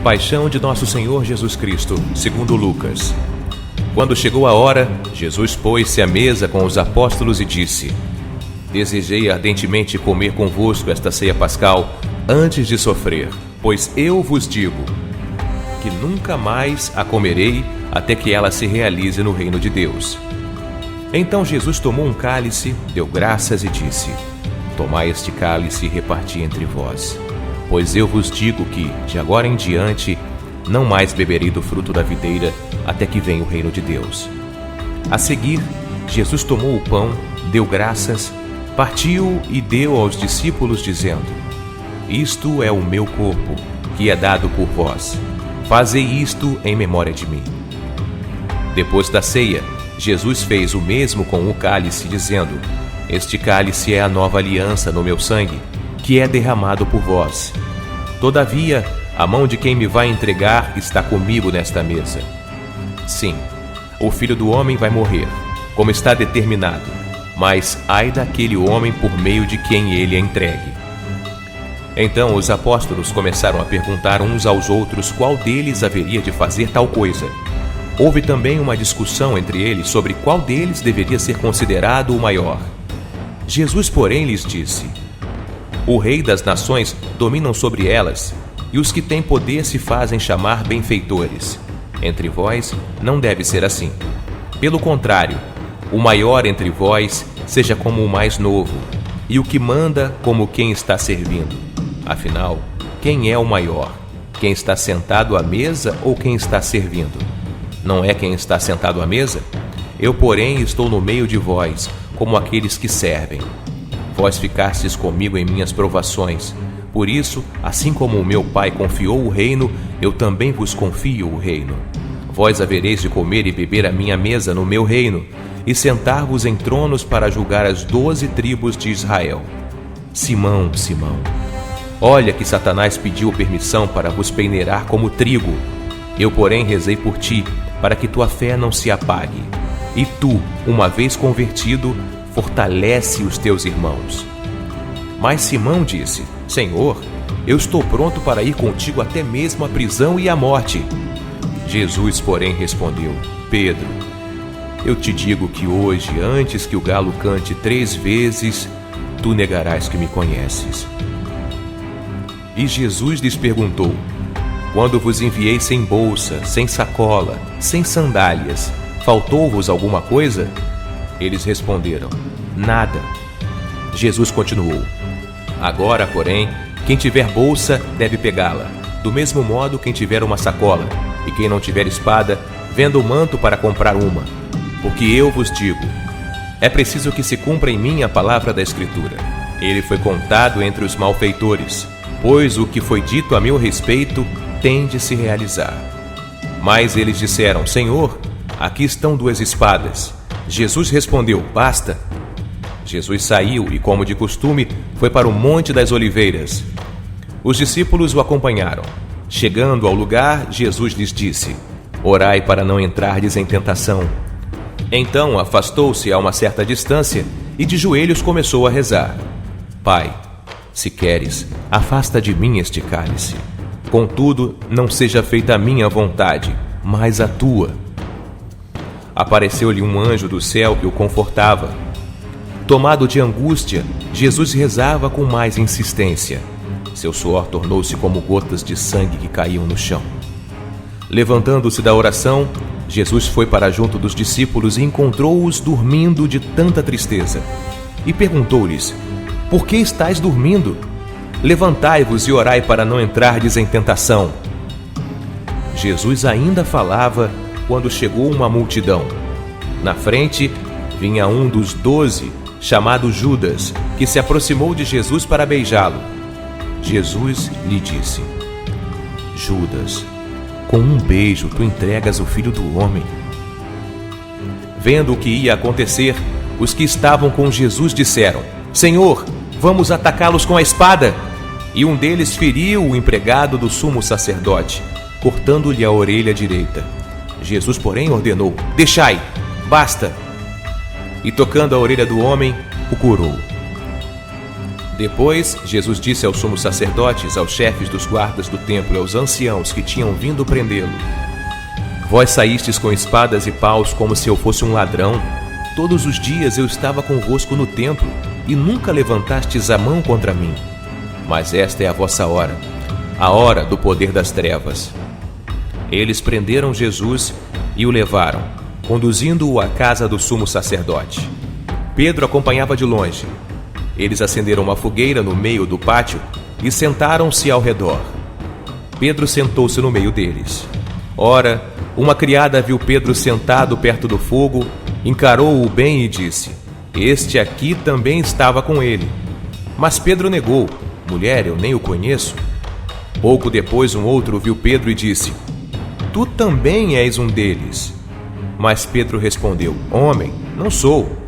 Paixão de Nosso Senhor Jesus Cristo, segundo Lucas. Quando chegou a hora, Jesus pôs-se à mesa com os apóstolos e disse: Desejei ardentemente comer convosco esta ceia pascal antes de sofrer, pois eu vos digo que nunca mais a comerei até que ela se realize no reino de Deus. Então Jesus tomou um cálice, deu graças e disse: Tomai este cálice e reparti entre vós. Pois eu vos digo que, de agora em diante, não mais beberei do fruto da videira, até que venha o reino de Deus. A seguir, Jesus tomou o pão, deu graças, partiu e deu aos discípulos, dizendo: Isto é o meu corpo, que é dado por vós. Fazei isto em memória de mim. Depois da ceia, Jesus fez o mesmo com o cálice, dizendo: Este cálice é a nova aliança no meu sangue, que é derramado por vós. Todavia, a mão de quem me vai entregar está comigo nesta mesa. Sim, o Filho do Homem vai morrer, como está determinado, mas ai daquele homem por meio de quem ele é entregue. Então os apóstolos começaram a perguntar uns aos outros qual deles haveria de fazer tal coisa. Houve também uma discussão entre eles sobre qual deles deveria ser considerado o maior. Jesus, porém, lhes disse: O rei das nações dominam sobre elas, e os que têm poder se fazem chamar benfeitores. Entre vós não deve ser assim. Pelo contrário, o maior entre vós seja como o mais novo, e o que manda como quem está servindo. Afinal, quem é o maior? Quem está sentado à mesa ou quem está servindo? Não é quem está sentado à mesa? Eu, porém, estou no meio de vós, como aqueles que servem. Vós ficastes comigo em minhas provações. Por isso, assim como o meu Pai confiou o reino, eu também vos confio o reino. Vós havereis de comer e beber à minha mesa no meu reino, e sentar-vos em tronos para julgar as 12 tribos de Israel. Simão, Simão, olha que Satanás pediu permissão para vos peneirar como trigo. Eu, porém, rezei por ti, para que tua fé não se apague. E tu, uma vez convertido, fortalece os teus irmãos. Mas Simão disse: Senhor, eu estou pronto para ir contigo até mesmo à prisão e à morte. Jesus, porém, respondeu: Pedro, eu te digo que hoje, antes que o galo cante 3 vezes, tu negarás que me conheces. E Jesus lhes perguntou: Quando vos enviei sem bolsa, sem sacola, sem sandálias, faltou-vos alguma coisa? Eles responderam: Nada. Jesus continuou: Agora, porém, quem tiver bolsa deve pegá-la. Do mesmo modo, quem tiver uma sacola, e quem não tiver espada, venda o manto para comprar uma. Porque eu vos digo, é preciso que se cumpra em mim a palavra da Escritura. Ele foi contado entre os malfeitores, pois o que foi dito a meu respeito tem de se realizar. Mas eles disseram: Senhor, aqui estão 2 espadas. Jesus respondeu: Basta. Jesus saiu e, como de costume, foi para o Monte das Oliveiras. Os discípulos o acompanharam. Chegando ao lugar, Jesus lhes disse: Orai para não entrardes em tentação. Então afastou-se a uma certa distância e de joelhos começou a rezar: Pai, se queres, afasta de mim este cálice. Contudo, não seja feita a minha vontade, mas a tua. Apareceu-lhe um anjo do céu que o confortava. Tomado de angústia, Jesus rezava com mais insistência. Seu suor tornou-se como gotas de sangue que caíam no chão. Levantando-se da oração, Jesus foi para junto dos discípulos e encontrou-os dormindo de tanta tristeza. E perguntou-lhes: Por que estáis dormindo? Levantai-vos e orai para não entrardes em tentação. Jesus ainda falava quando chegou uma multidão. Na frente vinha um dos 12, chamado Judas, que se aproximou de Jesus para beijá-lo. Jesus lhe disse: Judas, com um beijo tu entregas o Filho do Homem. Vendo o que ia acontecer, os que estavam com Jesus disseram: Senhor, vamos atacá-los com a espada. E um deles feriu o empregado do sumo sacerdote, cortando-lhe a orelha direita. Jesus, porém, ordenou: Deixai, basta. E tocando a orelha do homem, o curou. Depois, Jesus disse aos sumos sacerdotes, aos chefes dos guardas do templo e aos anciãos que tinham vindo prendê-lo: Vós saístes com espadas e paus como se eu fosse um ladrão. Todos os dias eu estava convosco no templo e nunca levantastes a mão contra mim. Mas esta é a vossa hora, a hora do poder das trevas. Eles prenderam Jesus e o levaram, conduzindo-o à casa do sumo sacerdote. Pedro acompanhava de longe. Eles acenderam uma fogueira no meio do pátio e sentaram-se ao redor. Pedro sentou-se no meio deles. Ora, uma criada viu Pedro sentado perto do fogo, encarou-o bem e disse: Este aqui também estava com ele. Mas Pedro negou: Mulher, eu nem o conheço. Pouco depois um outro viu Pedro e disse: Tu também és um deles. Mas Pedro respondeu: Homem, não sou.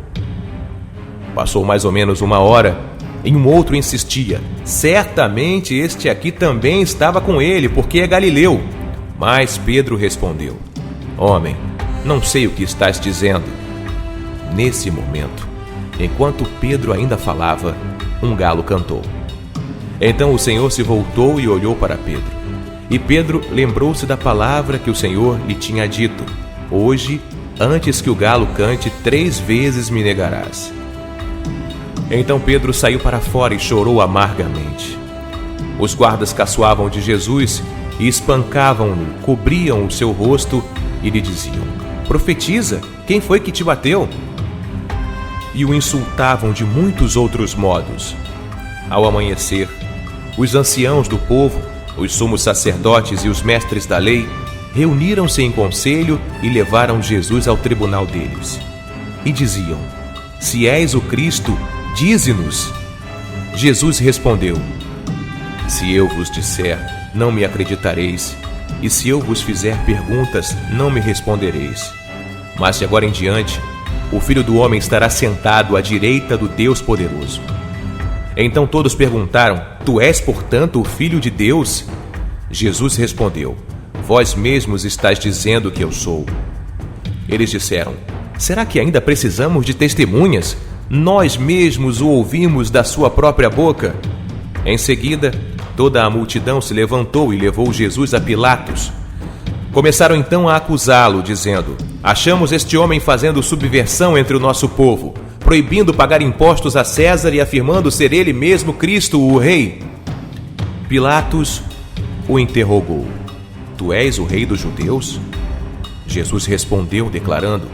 Passou mais ou menos uma hora, e um outro insistia: Certamente este aqui também estava com ele, porque é galileu. Mas Pedro respondeu: Homem, não sei o que estás dizendo. Nesse momento, enquanto Pedro ainda falava, um galo cantou. Então o Senhor se voltou e olhou para Pedro. E Pedro lembrou-se da palavra que o Senhor lhe tinha dito: Hoje, antes que o galo cante, 3 vezes me negarás. Então Pedro saiu para fora e chorou amargamente. Os guardas caçoavam de Jesus e espancavam-no, cobriam o seu rosto e lhe diziam: Profetiza, quem foi que te bateu? E o insultavam de muitos outros modos. Ao amanhecer, os anciãos do povo, os sumos sacerdotes e os mestres da lei reuniram-se em conselho e levaram Jesus ao tribunal deles. E diziam: Se és o Cristo, dize-nos. Jesus respondeu: Se eu vos disser, não me acreditareis, e se eu vos fizer perguntas, não me respondereis. Mas de agora em diante, o Filho do Homem estará sentado à direita do Deus Poderoso. Então todos perguntaram: Tu és, portanto, o Filho de Deus? Jesus respondeu: Vós mesmos estáis dizendo que eu sou. Eles disseram: Será que ainda precisamos de testemunhas? Nós mesmos o ouvimos da sua própria boca. Em seguida, toda a multidão se levantou e levou Jesus a Pilatos. Começaram então a acusá-lo, dizendo: Achamos este homem fazendo subversão entre o nosso povo, proibindo pagar impostos a César e afirmando ser ele mesmo Cristo, o rei. Pilatos o interrogou: Tu és o rei dos judeus? Jesus respondeu, declarando: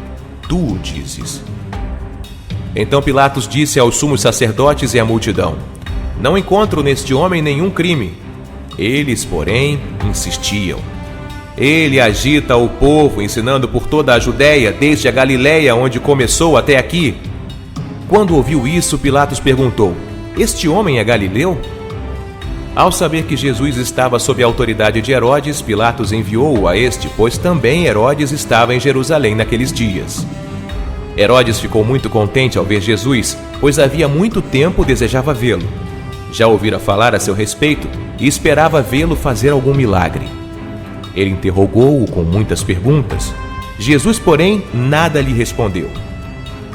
Tu o dizes. Então Pilatos disse aos sumos sacerdotes e à multidão: Não encontro neste homem nenhum crime. Eles, porém, insistiam: Ele agita o povo, ensinando por toda a Judéia, desde a Galiléia, onde começou, até aqui. Quando ouviu isso, Pilatos perguntou: Este homem é galileu? Ao saber que Jesus estava sob a autoridade de Herodes, Pilatos enviou-o a este, pois também Herodes estava em Jerusalém naqueles dias. Herodes ficou muito contente ao ver Jesus, pois havia muito tempo desejava vê-lo. Já ouvira falar a seu respeito e esperava vê-lo fazer algum milagre. Ele interrogou-o com muitas perguntas. Jesus, porém, nada lhe respondeu.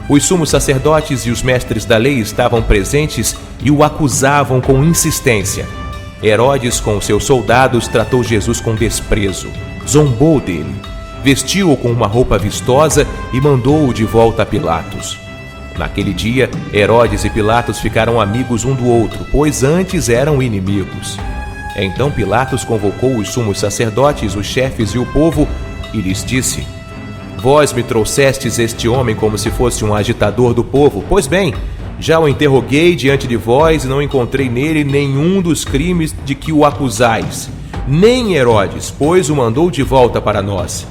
Os sumos sacerdotes e os mestres da lei estavam presentes e o acusavam com insistência. Herodes, com seus soldados, tratou Jesus com desprezo, zombou dele, vestiu-o com uma roupa vistosa e mandou-o de volta a Pilatos. Naquele dia, Herodes e Pilatos ficaram amigos um do outro, pois antes eram inimigos. Então Pilatos convocou os sumos sacerdotes, os chefes e o povo e lhes disse: Vós me trouxestes este homem como se fosse um agitador do povo. Pois bem, já o interroguei diante de vós e não encontrei nele nenhum dos crimes de que o acusais. Nem Herodes, pois o mandou de volta para nós.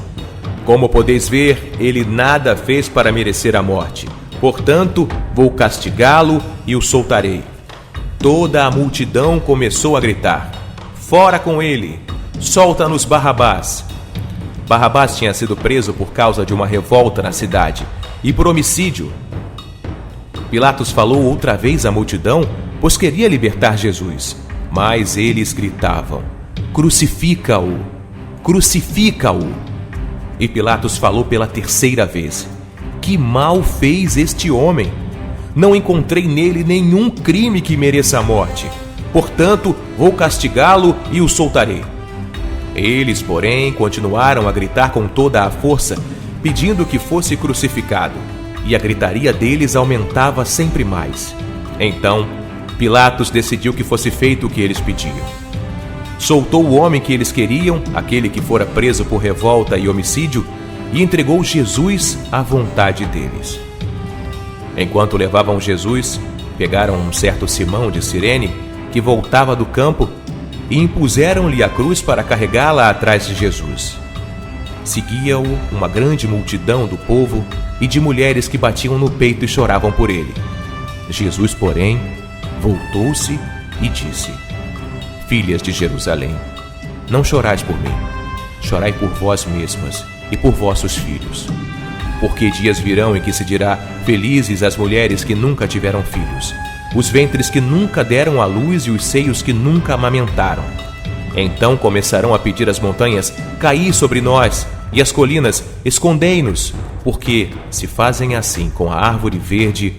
Como podeis ver, ele nada fez para merecer a morte. Portanto, vou castigá-lo e o soltarei. Toda a multidão começou a gritar: Fora com ele! Solta-nos Barrabás! Barrabás tinha sido preso por causa de uma revolta na cidade e por homicídio. Pilatos falou outra vez à multidão, pois queria libertar Jesus. Mas eles gritavam: Crucifica-o! Crucifica-o! E Pilatos falou pela terceira vez: Que mal fez este homem? Não encontrei nele nenhum crime que mereça a morte. Portanto, vou castigá-lo e o soltarei." Eles, porém, continuaram a gritar com toda a força, pedindo que fosse crucificado, e a gritaria deles aumentava sempre mais. Então, Pilatos decidiu que fosse feito o que eles pediam. Soltou o homem que eles queriam, aquele que fora preso por revolta e homicídio, e entregou Jesus à vontade deles. Enquanto levavam Jesus, pegaram um certo Simão de Cirene, que voltava do campo, e impuseram-lhe a cruz para carregá-la atrás de Jesus. Seguia-o uma grande multidão do povo e de mulheres que batiam no peito e choravam por ele. Jesus, porém, voltou-se e disse: "Filhas de Jerusalém, não chorais por mim, chorai por vós mesmas e por vossos filhos. Porque dias virão em que se dirá: felizes as mulheres que nunca tiveram filhos, os ventres que nunca deram à luz e os seios que nunca amamentaram. Então começarão a pedir às montanhas: caí sobre nós, e às colinas: escondei-nos, porque se fazem assim com a árvore verde,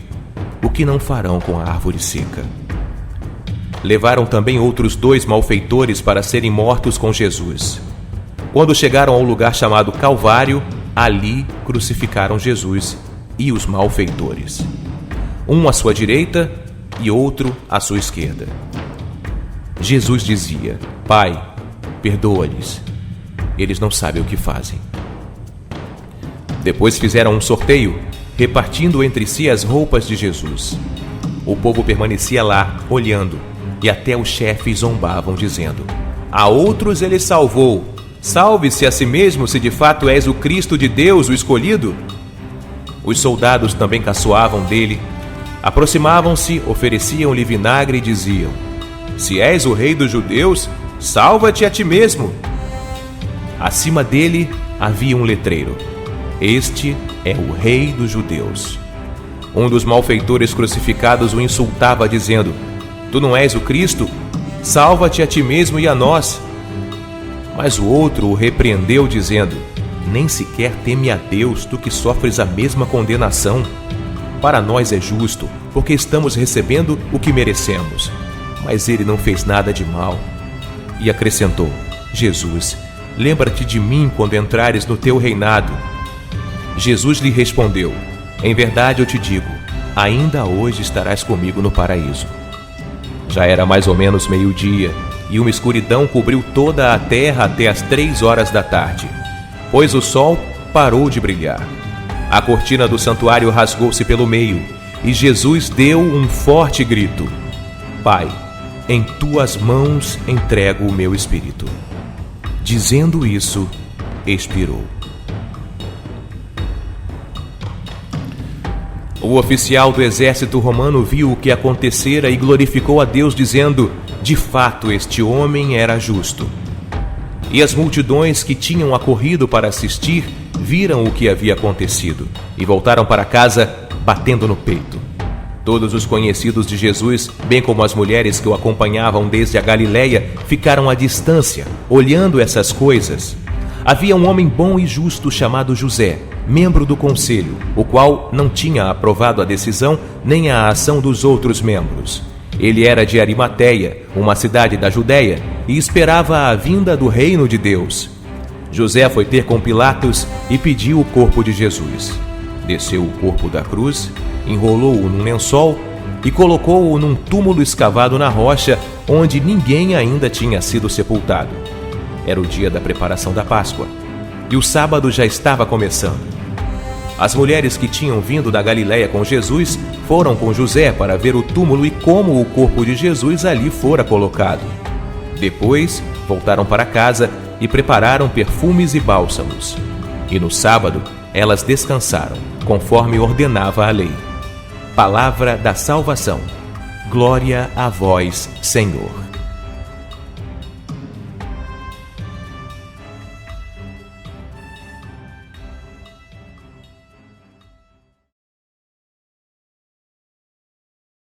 o que não farão com a árvore seca?" Levaram também outros 2 malfeitores para serem mortos com Jesus. Quando chegaram ao lugar chamado Calvário, ali crucificaram Jesus e os malfeitores, um à sua direita e outro à sua esquerda. Jesus dizia: "Pai, perdoa-lhes, eles não sabem o que fazem." Depois fizeram um sorteio, repartindo entre si as roupas de Jesus. O povo permanecia lá, olhando, e até os chefes zombavam, dizendo: "A outros ele salvou. Salve-se a si mesmo, se de fato és o Cristo de Deus, o escolhido." Os soldados também caçoavam dele. Aproximavam-se, ofereciam-lhe vinagre e diziam: "Se és o rei dos judeus, salva-te a ti mesmo." Acima dele havia um letreiro: "Este é o rei dos judeus." Um dos malfeitores crucificados o insultava, dizendo: "Tu não és o Cristo? Salva-te a ti mesmo e a nós." Mas o outro o repreendeu, dizendo: "Nem sequer teme a Deus, tu que sofres a mesma condenação. Para nós é justo, porque estamos recebendo o que merecemos." Mas ele não fez nada de mal. E acrescentou: "Jesus, lembra-te de mim quando entrares no teu reinado." Jesus lhe respondeu: "Em verdade eu te digo, ainda hoje estarás comigo no paraíso." Já era mais ou menos meio-dia, e uma escuridão cobriu toda a terra até as 3 horas da tarde, pois o sol parou de brilhar. A cortina do santuário rasgou-se pelo meio, e Jesus deu um forte grito: "Pai, em tuas mãos entrego o meu espírito." Dizendo isso, expirou. O oficial do exército romano viu o que acontecera e glorificou a Deus, dizendo: "De fato, este homem era justo." E as multidões que tinham acorrido para assistir viram o que havia acontecido e voltaram para casa batendo no peito. Todos os conhecidos de Jesus, bem como as mulheres que o acompanhavam desde a Galileia, ficaram à distância, olhando essas coisas. Havia um homem bom e justo chamado José, membro do conselho, o qual não tinha aprovado a decisão nem a ação dos outros membros. Ele era de Arimateia, uma cidade da Judéia, e esperava a vinda do reino de Deus. José foi ter com Pilatos e pediu o corpo de Jesus. Desceu o corpo da cruz, enrolou-o num lençol e colocou-o num túmulo escavado na rocha, onde ninguém ainda tinha sido sepultado. Era o dia da preparação da Páscoa, e o sábado já estava começando. As mulheres que tinham vindo da Galileia com Jesus foram com José para ver o túmulo e como o corpo de Jesus ali fora colocado. Depois, voltaram para casa e prepararam perfumes e bálsamos. E no sábado, elas descansaram, conforme ordenava a lei. Palavra da salvação. Glória a vós, Senhor.